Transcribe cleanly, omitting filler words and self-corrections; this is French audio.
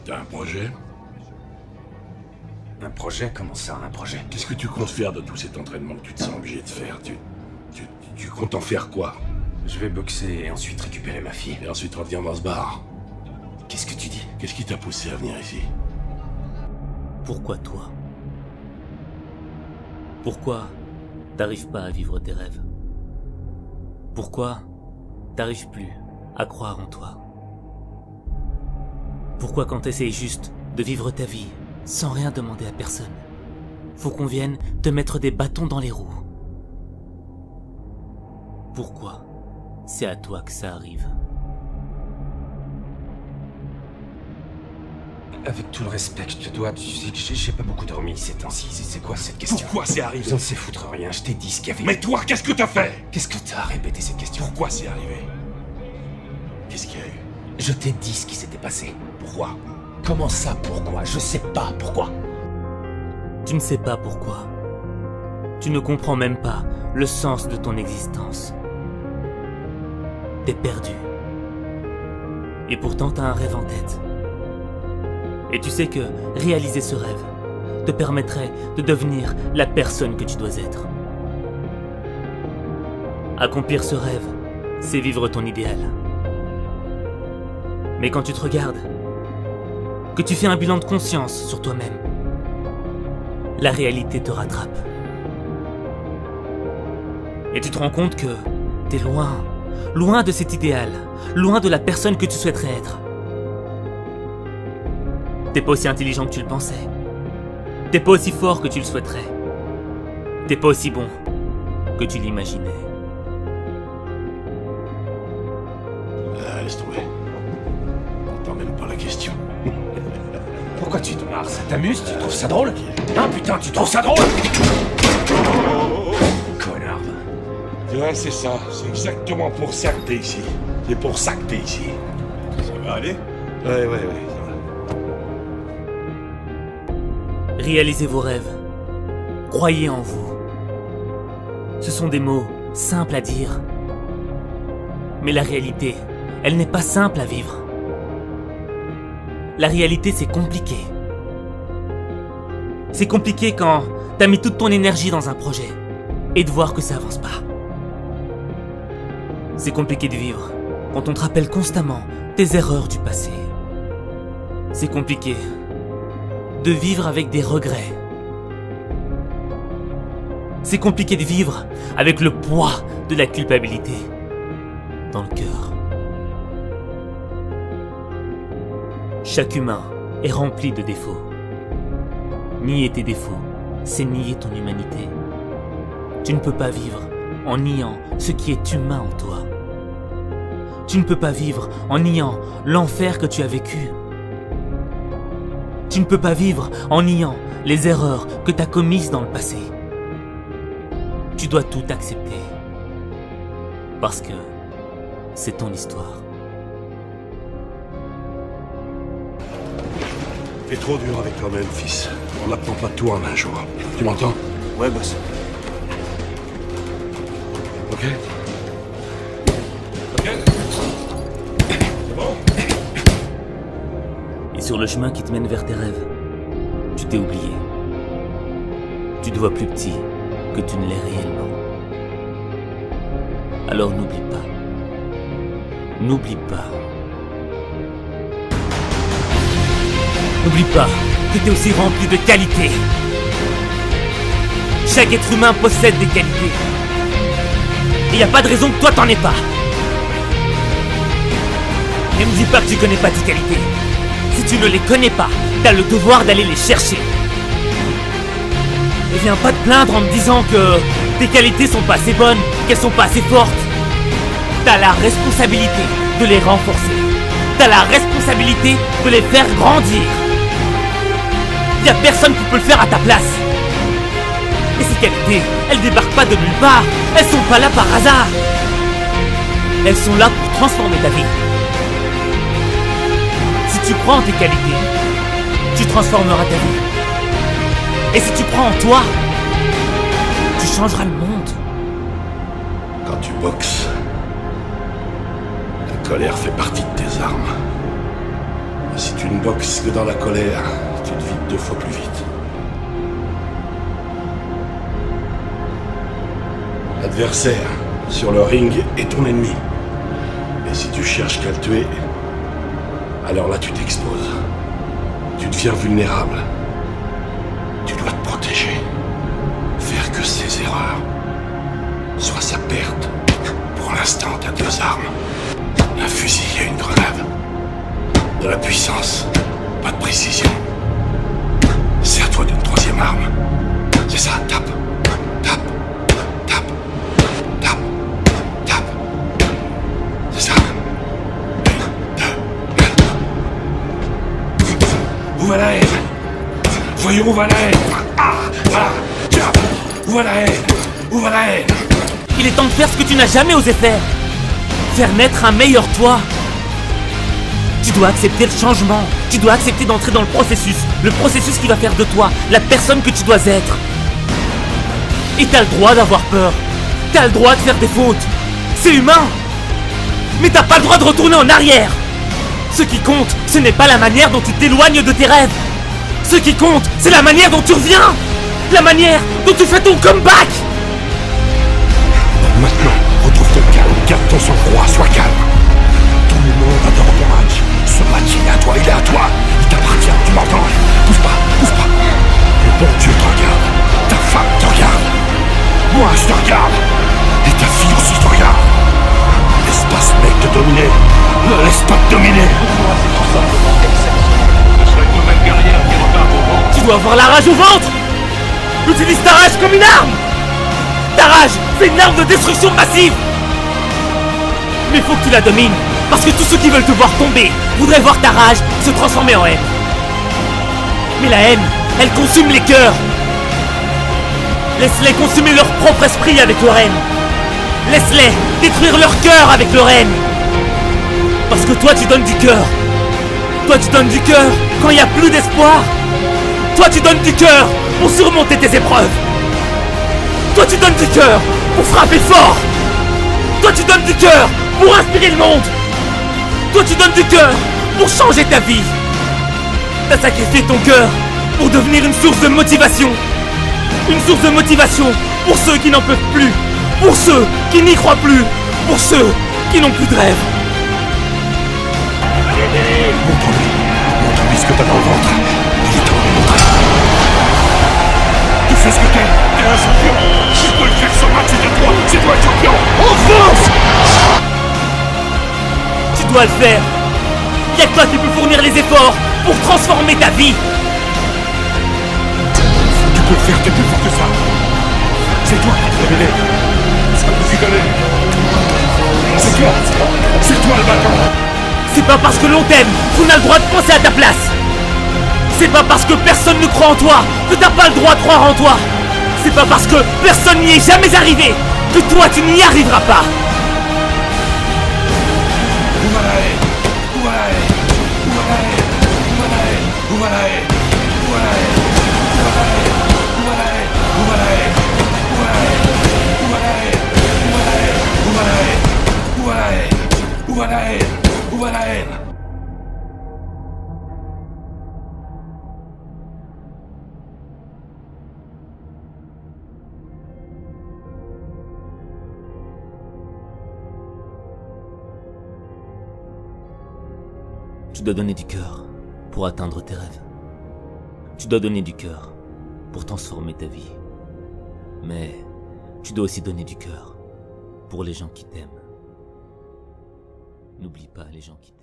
T'as un projet? Un projet? Comment ça, un projet? Qu'est-ce que tu comptes faire de tout cet entraînement que tu te sens obligé de faire? Tu comptes en faire quoi? Je vais boxer et ensuite récupérer ma fille. Et ensuite revenir dans ce bar? Qu'est-ce que tu dis? Qu'est-ce qui t'a poussé à venir ici? Pourquoi toi? Pourquoi t'arrives pas à vivre tes rêves? Pourquoi t'arrives plus à croire en toi? Pourquoi quand t'essayes juste de vivre ta vie sans rien demander à personne, faut qu'on vienne te mettre des bâtons dans les roues? Pourquoi c'est à toi que ça arrive? Avec tout le respect que je te dois, tu sais que j'ai pas beaucoup dormi ces temps-ci. C'est quoi cette question? Pourquoi c'est arrivé? Je ne sais foutre rien, je t'ai dit ce qu'il y avait. Mais toi, qu'est-ce que t'as fait? Qu'est-ce que t'as répété cette question? Pourquoi c'est arrivé? Qu'est-ce qu'il y a eu? Je t'ai dit ce qui s'était passé. Pourquoi? Comment ça, pourquoi? Je sais pas pourquoi. Tu ne sais pas pourquoi. Tu ne comprends même pas le sens de ton existence. T'es perdu. Et pourtant t'as un rêve en tête. Et tu sais que réaliser ce rêve te permettrait de devenir la personne que tu dois être. Accomplir ce rêve, c'est vivre ton idéal. Mais quand tu te regardes, que tu fais un bilan de conscience sur toi-même, la réalité te rattrape. Et tu te rends compte que t'es loin, loin de cet idéal, loin de la personne que tu souhaiterais être. T'es pas aussi intelligent que tu le pensais. T'es pas aussi fort que tu le souhaiterais. T'es pas aussi bon que tu l'imaginais. Laisse tomber. T'entends même pas la question. Pourquoi tu te marres? Ça t'amuse? Tu trouves ça drôle? Hein, putain, tu trouves ça drôle? Connard. Ouais, c'est ça. C'est exactement pour ça que t'es ici. C'est pour ça que t'es ici. Ça va aller? Ouais, ça va. Réalisez vos rêves. Croyez en vous. Ce sont des mots simples à dire. Mais la réalité, elle n'est pas simple à vivre. La réalité, c'est compliqué. C'est compliqué quand t'as mis toute ton énergie dans un projet et de voir que ça avance pas. C'est compliqué de vivre quand on te rappelle constamment tes erreurs du passé. C'est compliqué de vivre avec des regrets. C'est compliqué de vivre avec le poids de la culpabilité dans le cœur. Chaque humain est rempli de défauts. Nier tes défauts, c'est nier ton humanité. Tu ne peux pas vivre en niant ce qui est humain en toi. Tu ne peux pas vivre en niant l'enfer que tu as vécu. Tu ne peux pas vivre en niant les erreurs que tu as commises dans le passé. Tu dois tout accepter. Parce que c'est ton histoire. T'es trop dur avec toi-même, fils. On n'apprend pas tout en un jour. Tu m'entends? Ouais, boss. Ok? Ok? C'est bon? Et sur le chemin qui te mène vers tes rêves, tu t'es oublié. Tu te vois plus petit que tu ne l'es réellement. Alors n'oublie pas. N'oublie pas. N'oublie pas que t'es aussi rempli de qualités. Chaque être humain possède des qualités. Et y a pas de raison que toi t'en aies pas. Ne me dis pas que tu connais pas tes qualités. Si tu ne les connais pas, t'as le devoir d'aller les chercher. Et viens pas te plaindre en me disant que tes qualités sont pas assez bonnes, qu'elles sont pas assez fortes. T'as la responsabilité de les renforcer. T'as la responsabilité de les faire grandir. Y a personne qui peut le faire à ta place. Et ces qualités, elles débarquent pas de nulle part. Elles sont pas là par hasard. Elles sont là pour transformer ta vie. Si tu crois en tes qualités, tu transformeras ta vie. Et si tu crois en toi, tu changeras le monde. Quand tu boxes, la colère fait partie de tes armes. Si tu ne boxes que dans la colère, tu te vides 2 fois plus vite. L'adversaire, sur le ring, est ton ennemi. Et si tu cherches qu'à le tuer, alors là tu t'exposes. Tu deviens vulnérable. Tu dois te protéger. Faire que ses erreurs soient sa perte. Pour l'instant, t'as 2 armes. Un fusil et une grenade. De la puissance, pas de précision. Sers-toi d'une 3e arme. C'est ça, tape. Tape. Tape. Tape. Tape. C'est ça. 1, 2, 1. Où va la haine? Voyons où va la haine. Ah, voilà. Tape. Où va la haine? Où va la haine? Il est temps de faire ce que tu n'as jamais osé faire. Faire naître un meilleur toi. Tu dois accepter le changement. Tu dois accepter d'entrer dans le processus. Le processus qui va faire de toi la personne que tu dois être. Et t'as le droit d'avoir peur. T'as le droit de faire des fautes. C'est humain. Mais t'as pas le droit de retourner en arrière. Ce qui compte, ce n'est pas la manière dont tu t'éloignes de tes rêves. Ce qui compte, c'est la manière dont tu reviens. La manière dont tu fais ton comeback. Maintenant, retrouve ton calme, garde ton sang-froid, sois calme. Tout le monde adore ton match. Ce match, il est à toi, il est à toi. Il t'appartient, tu m'entends? Bouge pas, bouge pas. Le bon Dieu te regarde. Ta femme te regarde. Moi, je te regarde. Et ta fille aussi te regarde. Laisse pas ce mec te dominer. Ne laisse pas te dominer. Tu dois avoir la rage au ventre. Utilise ta rage comme une arme. Ta rage, c'est une arme de destruction massive. Mais faut que tu la domines. Parce que tous ceux qui veulent te voir tomber voudraient voir ta rage se transformer en haine. Mais la haine, elle consume les cœurs. Laisse-les consumer leur propre esprit avec leur haine. Laisse-les détruire leur cœur avec leur haine. Parce que toi tu donnes du cœur. Toi tu donnes du cœur quand il n'y a plus d'espoir. Toi tu donnes du cœur pour surmonter tes épreuves. Toi tu donnes du cœur pour frapper fort. Toi tu donnes du cœur pour inspirer le monde. Toi tu donnes du cœur pour changer ta vie. T'as sacrifié ton cœur pour devenir une source de motivation. Une source de motivation pour ceux qui n'en peuvent plus. Pour ceux qui n'y croient plus. Pour ceux qui n'ont plus de rêve. Montre-lui ce que t'as dans le ventre. Il est temps de le montrer. Tu fais ce que t'es un champion. Tu peux le faire ce match, c'est toi le champion. Enfonce. Tu dois le faire. Y'a que toi qui peux fournir les efforts pour transformer ta vie. Tu peux le faire, t'es plus fort que ça. C'est toi qui te révélais. Ça peut s'y donner. C'est toi le battant. C'est pas parce que l'on t'aime qu'on a le droit de penser à ta place. C'est pas parce que personne ne croit en toi que t'as pas le droit de croire en toi. C'est pas parce que personne n'y est jamais arrivé que toi tu n'y arriveras pas. Où va la haine? Où va la haine? Où va la haine? Où va la haine? Où va la haine? Où va la haine? Où va la haine? Où va la haine? Où va la haine? Où va la haine? Où va la haine? Où va la haine? Où va la haine? Où va la haine? Où va la haine? Où va la haine? Tu dois donner du cœur pour atteindre tes rêves. Tu dois donner du cœur pour transformer ta vie. Mais tu dois aussi donner du cœur pour les gens qui t'aiment. N'oublie pas les gens qui t'aiment.